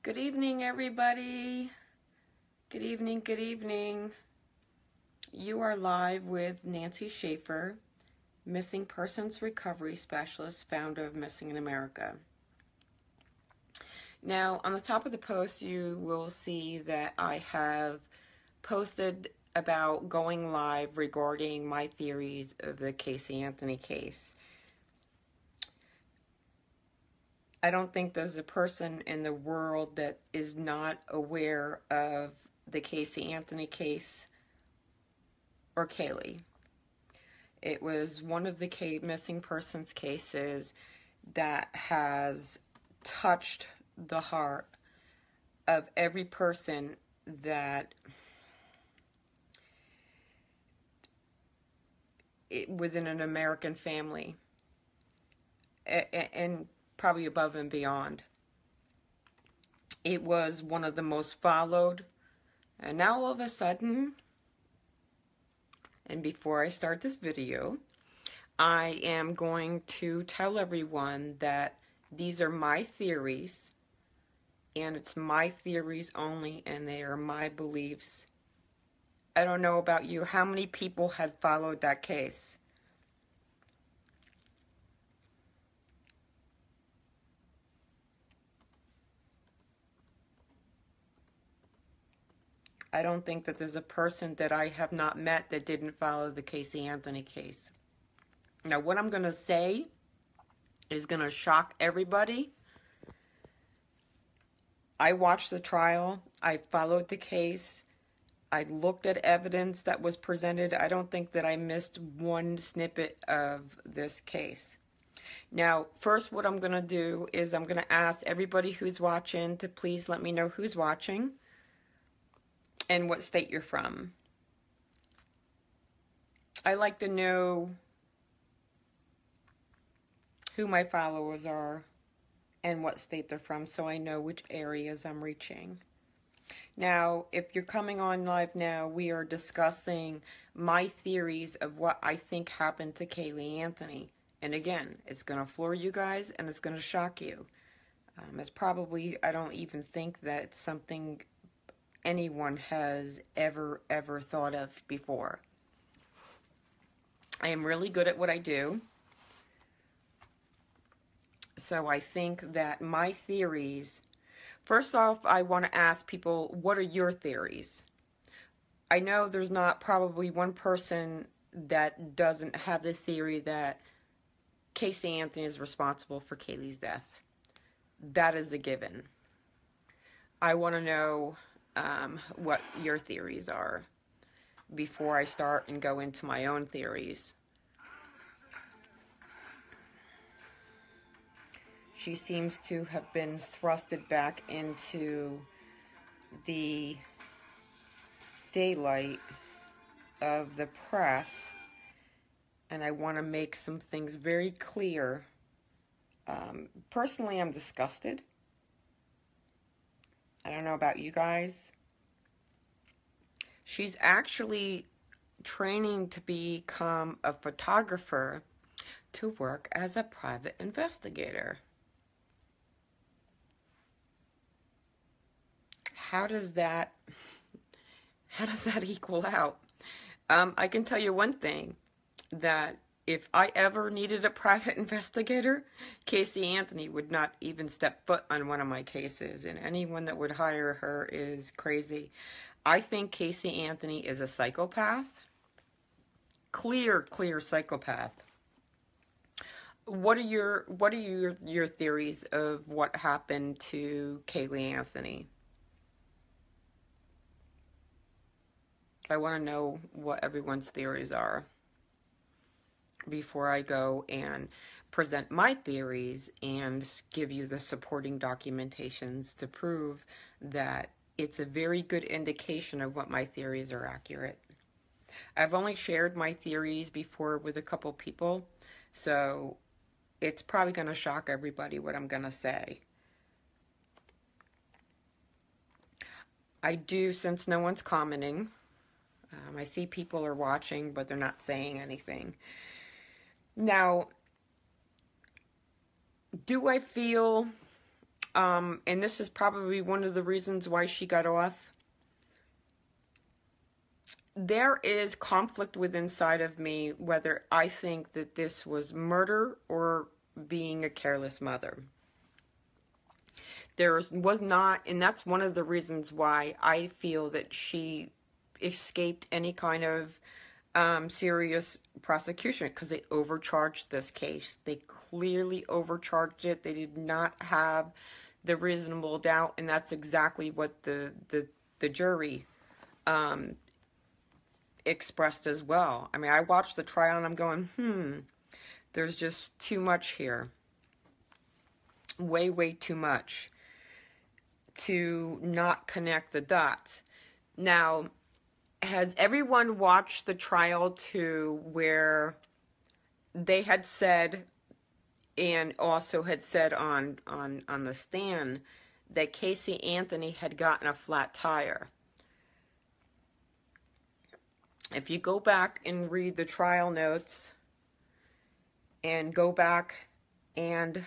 Good evening, everybody. Good evening, good evening. You are live with Nancy Schaefer, Missing Persons Recovery Specialist, founder of Missing in America. Now, on the top of the post, you will see that I have posted about going live regarding my theories of the Casey Anthony case. I don't think there's a person in the world that is not aware of the Casey Anthony case or Kaylee. It was one of the missing persons cases that has touched the heart of every person that within an American family and probably above and beyond. It was one of the most followed, and now all of a sudden, and before I start this video, I am going to tell everyone that these are my theories, and it's my theories only, and they are my beliefs. I don't know about you, how many people had followed that case? I don't think that there's a person that I have not met that didn't follow the Casey Anthony case. Now, what I'm going to say is going to shock everybody. I watched the trial. I followed the case. I looked at evidence that was presented. I don't think that I missed one snippet of this case. Now, first, what I'm going to do is I'm going to ask everybody who's watching to please let me know who's watching and what state you're from. I like to know who my followers are and what state they're from so I know which areas I'm reaching. Now, if you're coming on live now, we are discussing my theories of what I think happened to Kaylee Anthony. And again, it's going to floor you guys and it's going to shock you. It's probably, I don't even think that it's something anyone has ever thought of before. I am really good at what I do. So I think that my theories, first off, I want to ask people, what are your theories? I know there's not probably one person that doesn't have the theory that Casey Anthony is responsible for Kaylee's death. That is a given. I want to know what your theories are before I start and go into my own theories. She seems to have been thrusted back into the daylight of the press, and I want to make some things very clear. Personally, I'm disgusted. I don't know about you guys. She's actually training to become a photographer to work as a private investigator. How does that equal out? I can tell you one thing, that if I ever needed a private investigator, Casey Anthony would not even step foot on one of my cases, and anyone that would hire her is crazy. I think Casey Anthony is a psychopath. Clear psychopath. What are your theories of what happened to Kaylee Anthony? I want to know what everyone's theories are before I go and present my theories and give you the supporting documentations to prove that it's a very good indication of what my theories are accurate. I've only shared my theories before with a couple people, so it's probably going to shock everybody what I'm going to say. I do, since no one's commenting, I see people are watching, but they're not saying anything. Now, do I feel and this is probably one of the reasons why she got off. There is conflict within inside of me whether I think that this was murder or being a careless mother. There was not, and that's one of the reasons why I feel that she escaped any kind of serious prosecution, because they overcharged this case. They clearly overcharged it. They did not have the reasonable doubt, and that's exactly what the jury expressed as well. I mean, I watched the trial and I'm going, there's just too much here. Way, way too much to not connect the dots. Now, has everyone watched the trial to where they had said, and also had said on the stand, that Casey Anthony had gotten a flat tire? If you go back and read the trial notes, and go back and,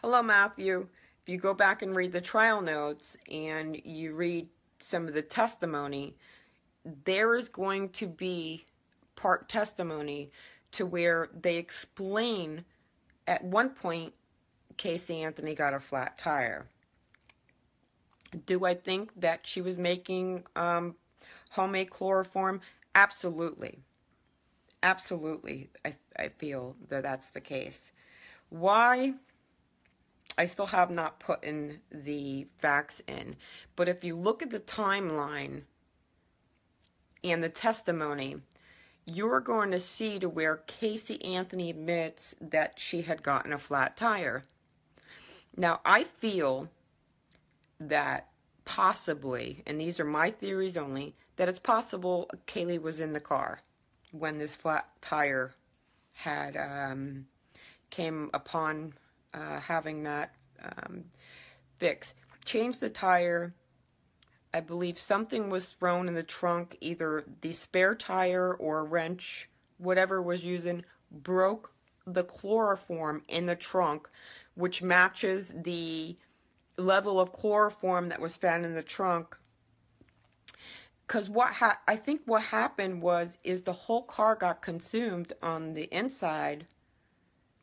hello Matthew, if you go back and read the trial notes and you read some of the testimony, there is going to be part testimony to where they explain at one point Casey Anthony got a flat tire. Do I think that she was making homemade chloroform? Absolutely. Absolutely. I feel that that's the case. Why? I still have not put in the facts in. But if you look at the timeline and the testimony, you're going to see to where Casey Anthony admits that she had gotten a flat tire. Now, I feel that possibly, and these are my theories only, that it's possible Kaylee was in the car when this flat tire had came upon having that fix. Changed the tire. I believe something was thrown in the trunk, either the spare tire or a wrench, whatever was using, broke the chloroform in the trunk, which matches the level of chloroform that was found in the trunk. Because I think what happened is the whole car got consumed on the inside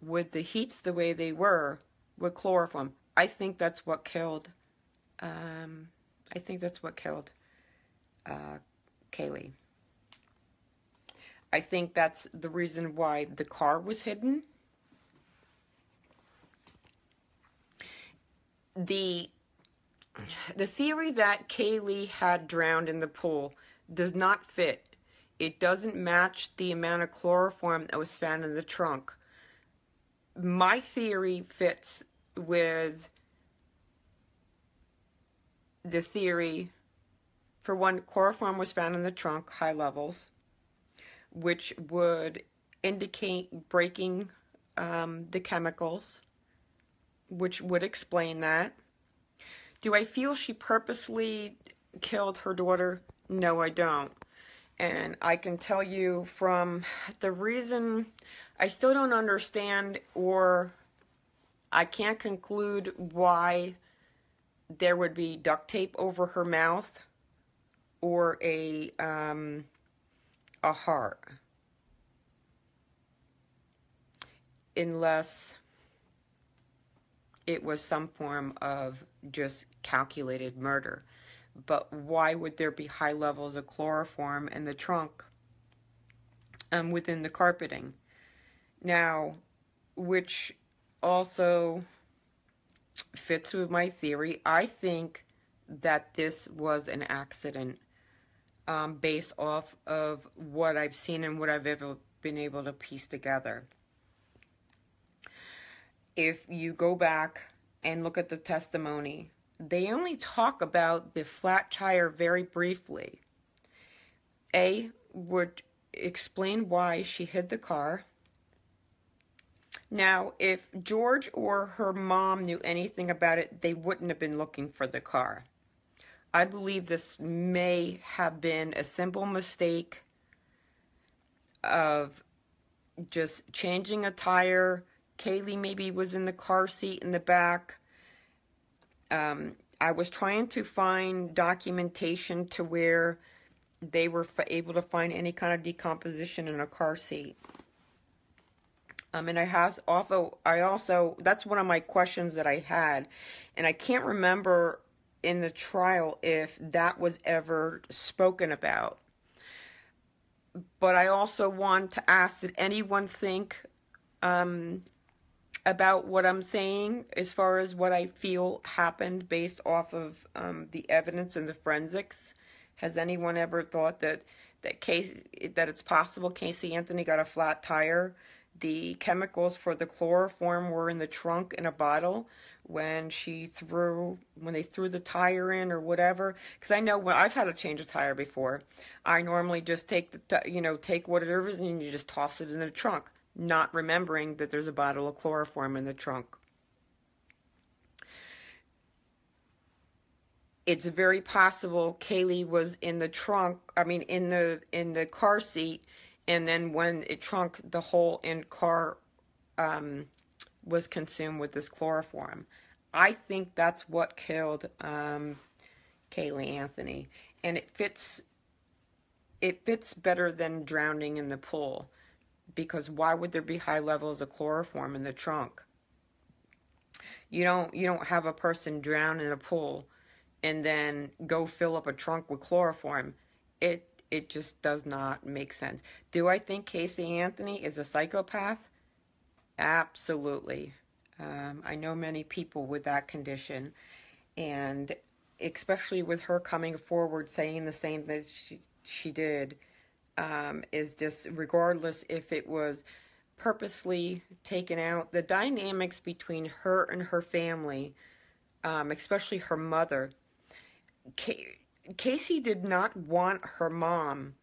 with the heats the way they were with chloroform. I think that's what killed. I think that's what killed Kaylee. I think that's the reason why the car was hidden. The theory that Kaylee had drowned in the pool does not fit. It doesn't match the amount of chloroform that was found in the trunk. My theory fits with the theory, for one, chloroform was found in the trunk, high levels, which would indicate breaking the chemicals, which would explain that. Do I feel she purposely killed her daughter? No, I don't. And I can tell you from the reason, I still don't understand, or I can't conclude why there would be duct tape over her mouth or a heart. Unless it was some form of just calculated murder. But why would there be high levels of chloroform in the trunk within the carpeting? Now, which also fits with my theory. I think that this was an accident based off of what I've seen and what I've ever been able to piece together. If you go back and look at the testimony, they only talk about the flat tire very briefly. A would explain why she hid the car. Now, if George or her mom knew anything about it, they wouldn't have been looking for the car. I believe this may have been a simple mistake of just changing a tire. Kaylee maybe was in the car seat in the back. I was trying to find documentation to where they were able to find any kind of decomposition in a car seat. And I also, that's one of my questions that I had, and I can't remember in the trial if that was ever spoken about. But I also want to ask, did anyone think about what I'm saying as far as what I feel happened based off of the evidence and the forensics? Has anyone ever thought that it's possible Casey Anthony got a flat tire? The chemicals for the chloroform were in the trunk in a bottle when they threw the tire in or whatever. Because I know when I've had to change a tire before, I normally just take take whatever it is and you just toss it in the trunk, not remembering that there's a bottle of chloroform in the trunk. It's very possible Kaylee was in the trunk, in the car seat, and then when it trunk, the whole in car was consumed with this chloroform. I think that's what killed Caylee Anthony, and it fits better than drowning in the pool, because why would there be high levels of chloroform in the trunk? You don't have a person drown in a pool and then go fill up a trunk with chloroform. It just does not make sense. Do I think Casey Anthony is a psychopath? Absolutely. I know many people with that condition, and especially with her coming forward saying the same that she did, is just, regardless if it was purposely taken out, the dynamics between her and her family, especially her mother. Casey did not want her mom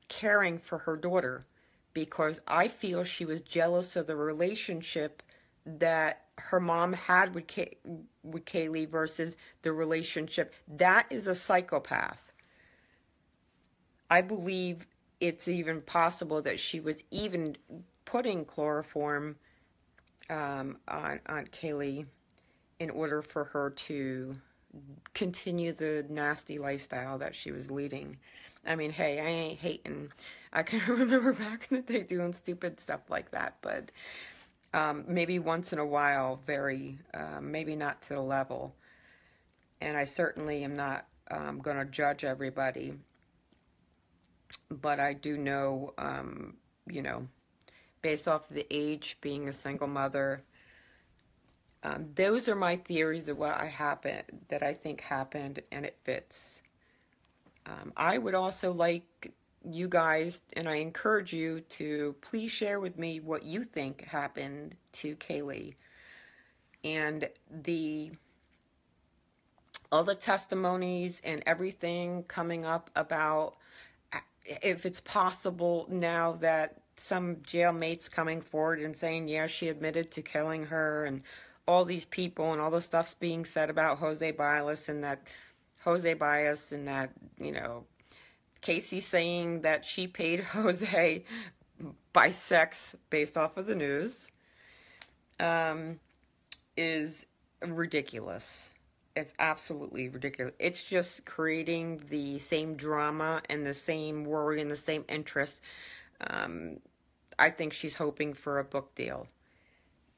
caring for her daughter, because I feel she was jealous of the relationship that her mom had with Caylee versus the relationship. That is a psychopath. I believe it's even possible that she was even putting chloroform on Caylee in order for her to continue the nasty lifestyle that she was leading. I mean, hey, I ain't hating. I can remember back in the day doing stupid stuff like that, but maybe once in a while, maybe not to the level. And I certainly am not going to judge everybody, but I do know, based off of the age, being a single mother, those are my theories of what that I think happened, and it fits. I would also like you guys, and I encourage you to please share with me what you think happened to Caylee, and all the testimonies and everything coming up about if it's possible now that some jailmates coming forward and saying, yeah, she admitted to killing her, and all these people and all the stuff's being said about Jose Baez, and that Casey saying that she paid Jose by sex based off of the news, is ridiculous. It's absolutely ridiculous. It's just creating the same drama and the same worry and the same interest. I think she's hoping for a book deal.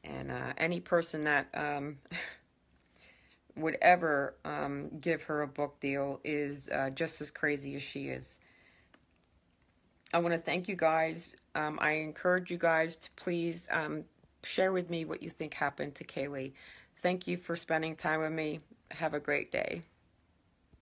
And any person that would ever give her a book deal is just as crazy as she is. I want to thank you guys. I encourage you guys to please share with me what you think happened to Caylee. Thank you for spending time with me. Have a great day.